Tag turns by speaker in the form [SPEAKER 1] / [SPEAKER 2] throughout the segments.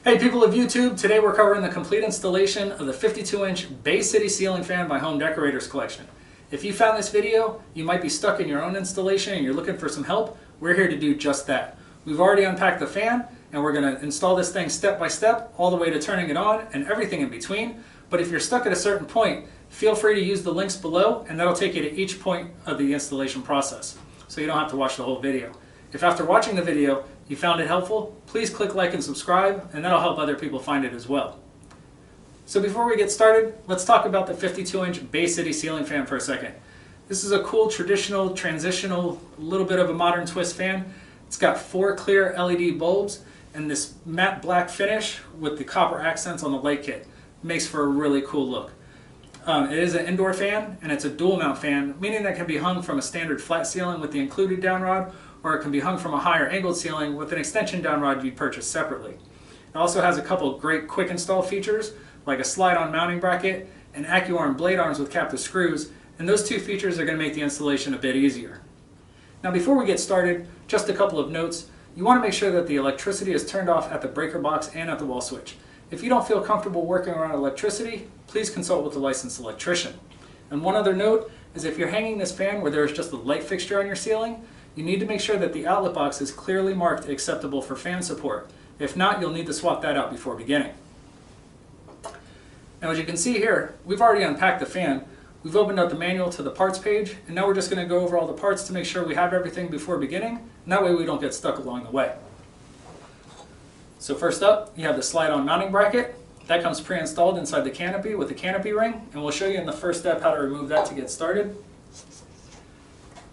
[SPEAKER 1] Hey people of YouTube, today we're covering the complete installation of the 52-inch Bay City ceiling fan by Home Decorators Collection. If you found this video, you might be stuck in your own installation and you're looking for some help. We're here to do just that. We've already unpacked the fan and we're going to install this thing step by step all the way to turning it on and everything in between. But if you're stuck at a certain point, feel free to use the links below and that'll take you to each point of the installation process, so you don't have to watch the whole video. If after watching the video you found it helpful, please click like and subscribe, and that'll help other people find it as well. So before we get started, let's talk about the 52-inch Bay City ceiling fan for a second. This is a cool, traditional, transitional, little bit of a modern twist fan. It's got 4 clear LED bulbs and this matte black finish with the copper accents on the light kit. It makes for a really cool look. It is an indoor fan, and it's a dual mount fan, meaning that it can be hung from a standard flat ceiling with the included downrod, or it can be hung from a higher angled ceiling with an extension downrod you'd purchase separately. It also has a couple great quick install features, like a slide-on mounting bracket and AccuArm blade arms with captive screws, and those two features are going to make the installation a bit easier. Now before we get started, just a couple of notes. You want to make sure that the electricity is turned off at the breaker box and at the wall switch. If you don't feel comfortable working around electricity, please consult with a licensed electrician. And one other note is, if you're hanging this fan where there is just a light fixture on your ceiling, you need to make sure that the outlet box is clearly marked acceptable for fan support. If not, you'll need to swap that out before beginning. Now as you can see here, we've already unpacked the fan. We've opened up the manual to the parts page, and now we're just going to go over all the parts to make sure we have everything before beginning, and that way we don't get stuck along the way. So first up, you have the slide-on mounting bracket. That comes pre-installed inside the Canopy with the Canopy ring, and we'll show you in the first step how to remove that to get started.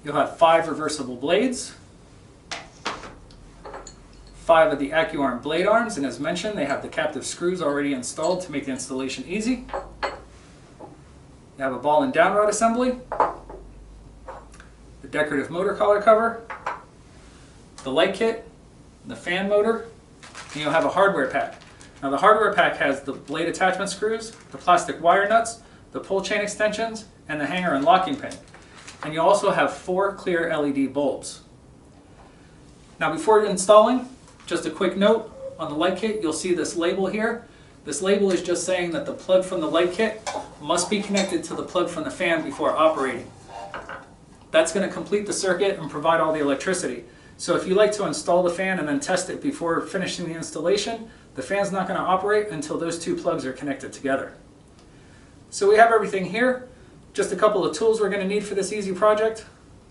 [SPEAKER 1] You'll have 5 reversible blades, 5 of the AccuArm blade arms, and as mentioned, they have the captive screws already installed to make the installation easy. You have a ball and downrod assembly, the decorative motor collar cover, the light kit, the fan motor, and you'll have a hardware pack. Now the hardware pack has the blade attachment screws, the plastic wire nuts, the pull chain extensions, and the hanger and locking pin. And you also have 4 clear LED bulbs. Now before installing, just a quick note, on the light kit you'll see this label here. This label is just saying that the plug from the light kit must be connected to the plug from the fan before operating. That's going to complete the circuit and provide all the electricity. So if you like to install the fan and then test it before finishing the installation, the fan's not going to operate until those 2 plugs are connected together. So we have everything here. Just a couple of tools we're going to need for this easy project.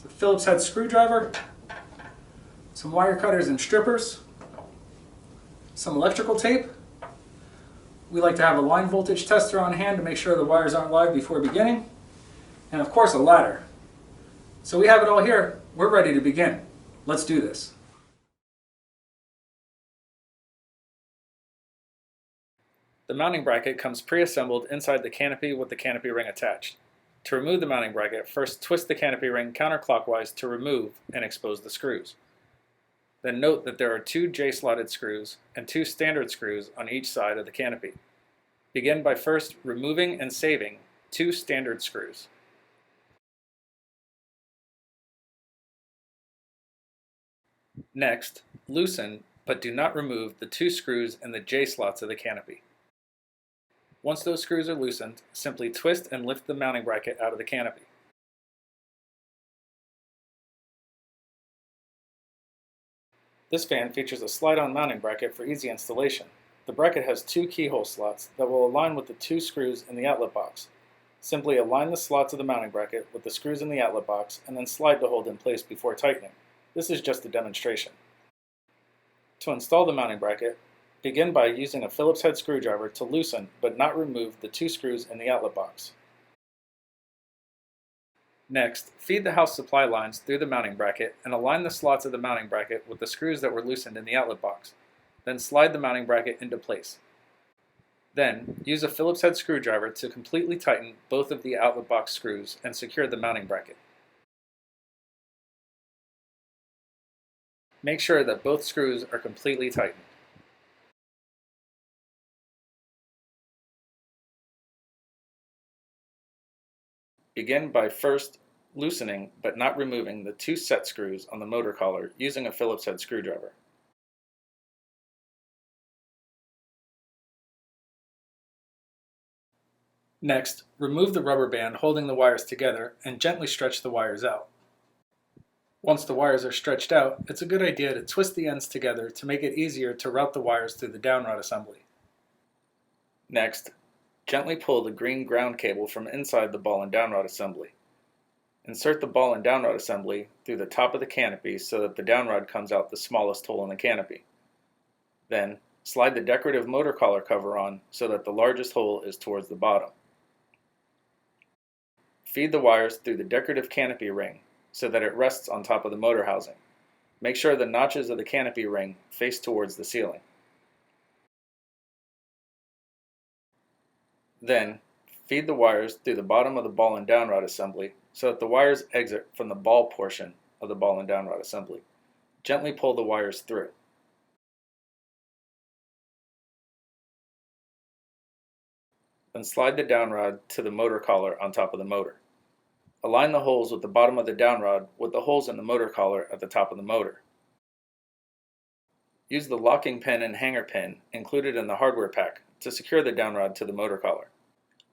[SPEAKER 1] A Phillips head screwdriver, some wire cutters and strippers, some electrical tape. We like to have a line voltage tester on hand to make sure the wires aren't live before beginning, and of course a ladder. So we have it all here. We're ready to begin. Let's do this. The mounting bracket comes pre-assembled inside the Canopy with the Canopy ring attached. To remove the mounting bracket, first twist the Canopy ring counterclockwise to remove and expose the screws. Then note that there are 2 J-slotted screws and 2 standard screws on each side of the Canopy. Begin by first removing and saving 2 standard screws. Next, loosen but do not remove the 2 screws in the J-slots of the Canopy. Once those screws are loosened, simply twist and lift the mounting bracket out of the Canopy. This fan features a slide-on mounting bracket for easy installation. The bracket has 2 keyhole slots that will align with the 2 screws in the outlet box. Simply align the slots of the mounting bracket with the screws in the outlet box and then slide to hold in place before tightening. This is just a demonstration. To install the mounting bracket, begin by using a Phillips head screwdriver to loosen but not remove the 2 screws in the outlet box. Next, feed the house supply lines through the mounting bracket and align the slots of the mounting bracket with the screws that were loosened in the outlet box. Then slide the mounting bracket into place. Then, use a Phillips head screwdriver to completely tighten both of the outlet box screws and secure the mounting bracket. Make sure that both screws are completely tightened. Begin by first loosening but not removing the 2 set screws on the motor collar using a Phillips head screwdriver. Next, remove the rubber band holding the wires together and gently stretch the wires out. Once the wires are stretched out, it's a good idea to twist the ends together to make it easier to route the wires through the downrod assembly. Next, gently pull the green ground cable from inside the ball and downrod assembly. Insert the ball and downrod assembly through the top of the canopy so that the downrod comes out the smallest hole in the canopy. Then, slide the decorative motor collar cover on so that the largest hole is towards the bottom. Feed the wires through the decorative canopy ring so that it rests on top of the motor housing. Make sure the notches of the canopy ring face towards the ceiling. Then, feed the wires through the bottom of the ball and downrod assembly so that the wires exit from the ball portion of the ball and downrod assembly. Gently pull the wires through. Then slide the downrod to the motor collar on top of the motor. Align the holes with the bottom of the downrod with the holes in the motor collar at the top of the motor. Use the locking pin and hanger pin included in the hardware pack to secure the downrod to the motor collar.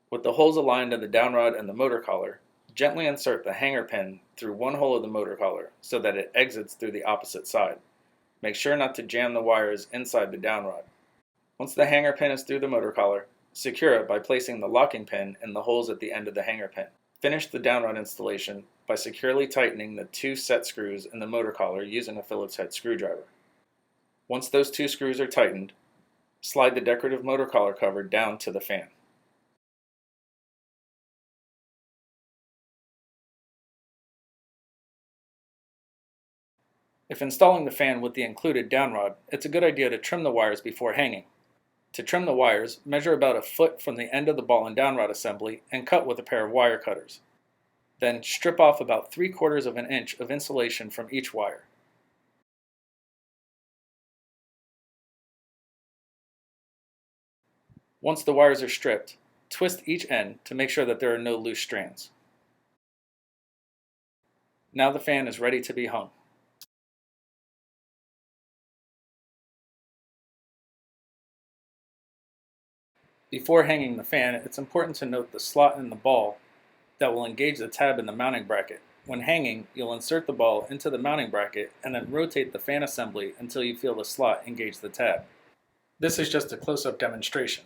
[SPEAKER 1] With the holes aligned in the downrod and the motor collar, gently insert the hanger pin through one hole of the motor collar so that it exits through the opposite side. Make sure not to jam the wires inside the downrod. Once the hanger pin is through the motor collar, secure it by placing the locking pin in the holes at the end of the hanger pin. Finish the downrod installation by securely tightening the 2 set screws in the motor collar using a Phillips head screwdriver. Once those 2 screws are tightened, slide the decorative motor collar cover down to the fan. If installing the fan with the included downrod, it's a good idea to trim the wires before hanging. To trim the wires, measure about a foot from the end of the ball and downrod assembly and cut with a pair of wire cutters. Then strip off about 3/4 of an inch of insulation from each wire. Once the wires are stripped, twist each end to make sure that there are no loose strands. Now the fan is ready to be hung. Before hanging the fan, it's important to note the slot in the ball that will engage the tab in the mounting bracket. When hanging, you'll insert the ball into the mounting bracket and then rotate the fan assembly until you feel the slot engage the tab. This is just a close-up demonstration.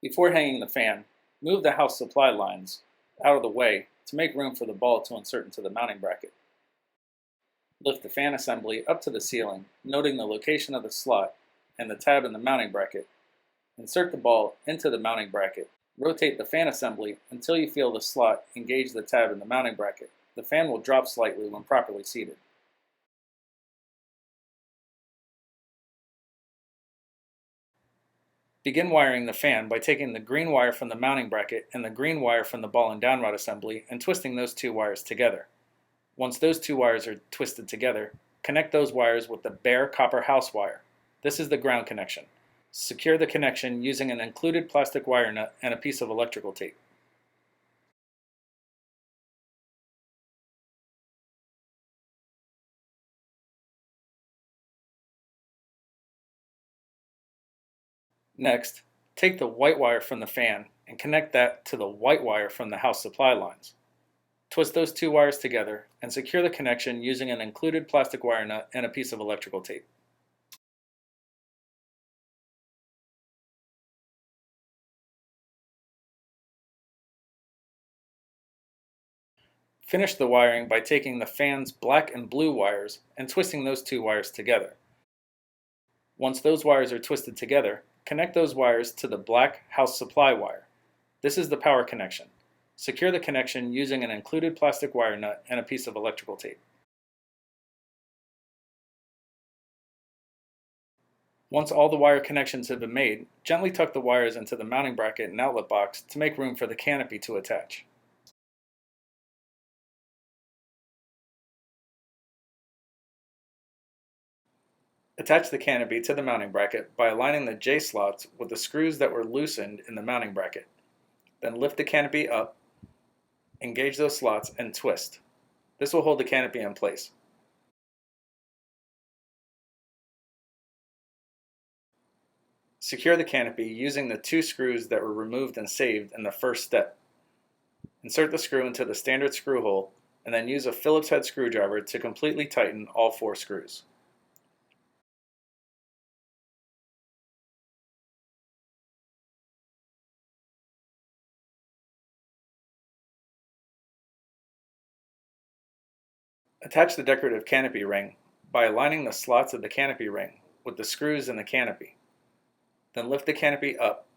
[SPEAKER 1] Before hanging the fan, move the house supply lines out of the way to make room for the ball to insert into the mounting bracket. Lift the fan assembly up to the ceiling, noting the location of the slot and the tab in the mounting bracket. Insert the ball into the mounting bracket. Rotate the fan assembly until you feel the slot engage the tab in the mounting bracket. The fan will drop slightly when properly seated. Begin wiring the fan by taking the green wire from the mounting bracket and the green wire from the ball and downrod assembly and twisting those 2 wires together. Once those 2 wires are twisted together, connect those wires with the bare copper house wire. This is the ground connection. Secure the connection using an included plastic wire nut and a piece of electrical tape. Next, take the white wire from the fan and connect that to the white wire from the house supply lines. Twist those 2 wires together and secure the connection using an included plastic wire nut and a piece of electrical tape. Finish the wiring by taking the fan's black and blue wires and twisting those 2 wires together. Once those wires are twisted together, connect those wires to the black house supply wire. This is the power connection. Secure the connection using an included plastic wire nut and a piece of electrical tape. Once all the wire connections have been made, gently tuck the wires into the mounting bracket and outlet box to make room for the canopy to attach. Attach the canopy to the mounting bracket by aligning the J-slots with the screws that were loosened in the mounting bracket. Then lift the canopy up, engage those slots, and twist. This will hold the canopy in place. Secure the canopy using the 2 screws that were removed and saved in the first step. Insert the screw into the standard screw hole and then use a Phillips head screwdriver to completely tighten all 4 screws. Attach the decorative canopy ring by aligning the slots of the canopy ring with the screws in the canopy. Then lift the canopy up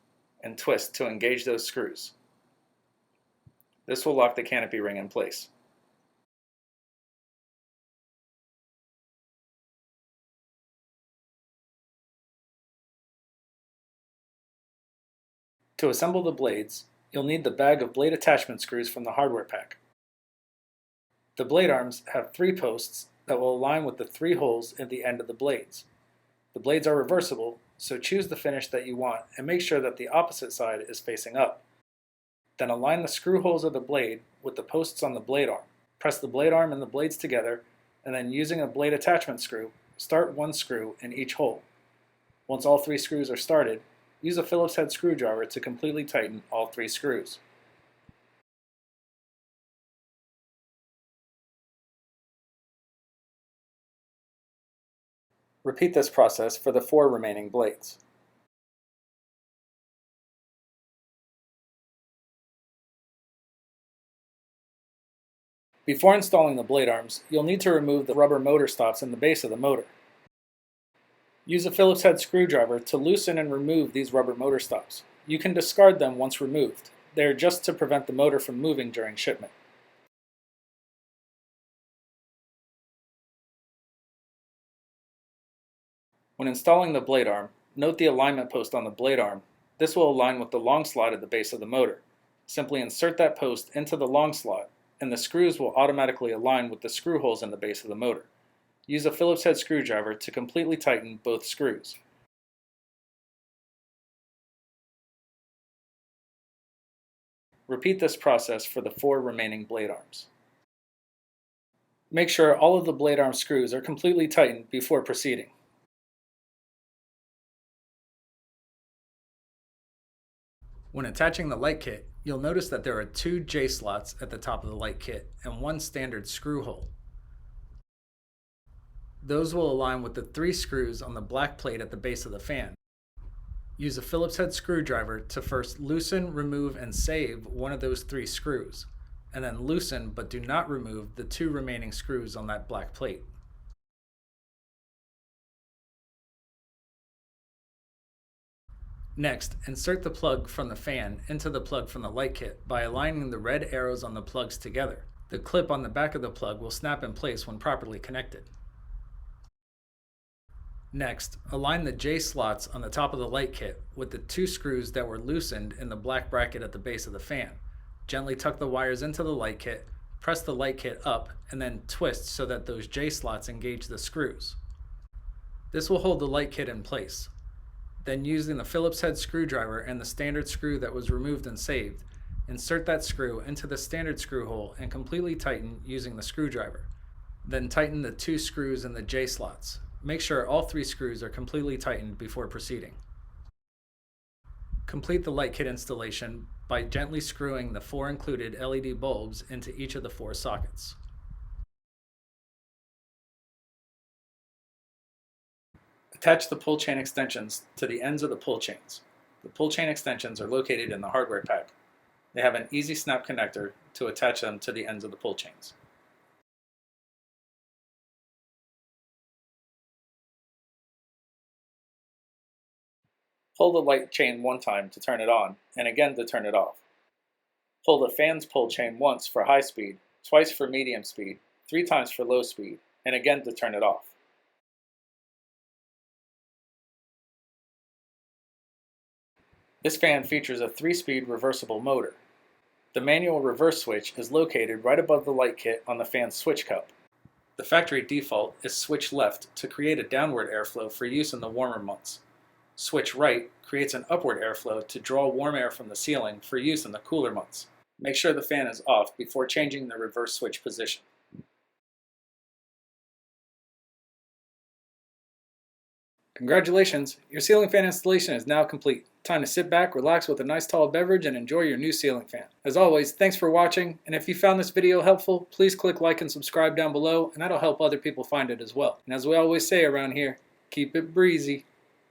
[SPEAKER 1] and twist to engage those screws. This will lock the canopy ring in place. To assemble the blades, you'll need the bag of blade attachment screws from the hardware pack. The blade arms have 3 posts that will align with the 3 holes at the end of the blades. The blades are reversible, so choose the finish that you want and make sure that the opposite side is facing up. Then align the screw holes of the blade with the posts on the blade arm. Press the blade arm and the blades together, and then using a blade attachment screw, start 1 screw in each hole. Once all 3 screws are started, use a Phillips head screwdriver to completely tighten all 3 screws. Repeat this process for the 4 remaining blades. Before installing the blade arms, you'll need to remove the rubber motor stops in the base of the motor. Use a Phillips head screwdriver to loosen and remove these rubber motor stops. You can discard them once removed. They are just to prevent the motor from moving during shipment. When installing the blade arm, note the alignment post on the blade arm. This will align with the long slot at the base of the motor. Simply insert that post into the long slot, and the screws will automatically align with the screw holes in the base of the motor. Use a Phillips head screwdriver to completely tighten both screws. Repeat this process for the 4 remaining blade arms. Make sure all of the blade arm screws are completely tightened before proceeding. When attaching the light kit, you'll notice that there are 2 J slots at the top of the light kit and 1 standard screw hole. Those will align with the 3 screws on the black plate at the base of the fan. Use a Phillips head screwdriver to first loosen, remove, and save one of those 3 screws, and then loosen but do not remove the 2 remaining screws on that black plate. Next, insert the plug from the fan into the plug from the light kit by aligning the red arrows on the plugs together. The clip on the back of the plug will snap in place when properly connected. Next, align the J slots on the top of the light kit with the 2 screws that were loosened in the black bracket at the base of the fan. Gently tuck the wires into the light kit, press the light kit up, and then twist so that those J slots engage the screws. This will hold the light kit in place. Then, using the Phillips head screwdriver and the standard screw that was removed and saved, insert that screw into the standard screw hole and completely tighten using the screwdriver. Then tighten the 2 screws in the J slots. Make sure all 3 screws are completely tightened before proceeding. Complete the light kit installation by gently screwing the 4 included LED bulbs into each of the 4 sockets. Attach the pull chain extensions to the ends of the pull chains. The pull chain extensions are located in the hardware pack. They have an easy snap connector to attach them to the ends of the pull chains. Pull the light chain one time to turn it on, and again to turn it off. Pull the fan's pull chain once for high speed, twice for medium speed, 3 times for low speed, and again to turn it off. This fan features a 3-speed reversible motor. The manual reverse switch is located right above the light kit on the fan's switch cup. The factory default is switch left to create a downward airflow for use in the warmer months. Switch right creates an upward airflow to draw warm air from the ceiling for use in the cooler months. Make sure the fan is off before changing the reverse switch position. Congratulations, your ceiling fan installation is now complete. Time to sit back, relax with a nice tall beverage, and enjoy your new ceiling fan. As always, thanks for watching, and if you found this video helpful, please click like and subscribe down below, and that'll help other people find it as well. And as we always say around here, keep it breezy.